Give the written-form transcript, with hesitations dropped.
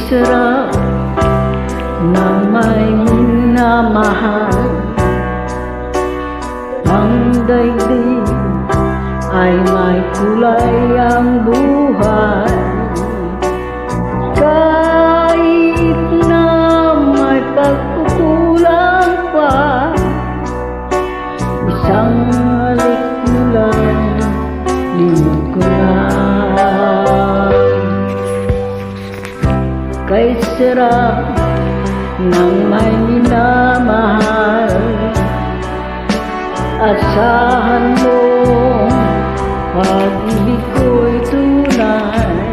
sarap ng may minamahal. Ang daigdig ay may kulay ang buhay. Kahit na may pagkukulang pa, isang halik mo lang, limot ko na. Kay sarap ng may minamahal, asahan mo pag-ibig ko'y tunay.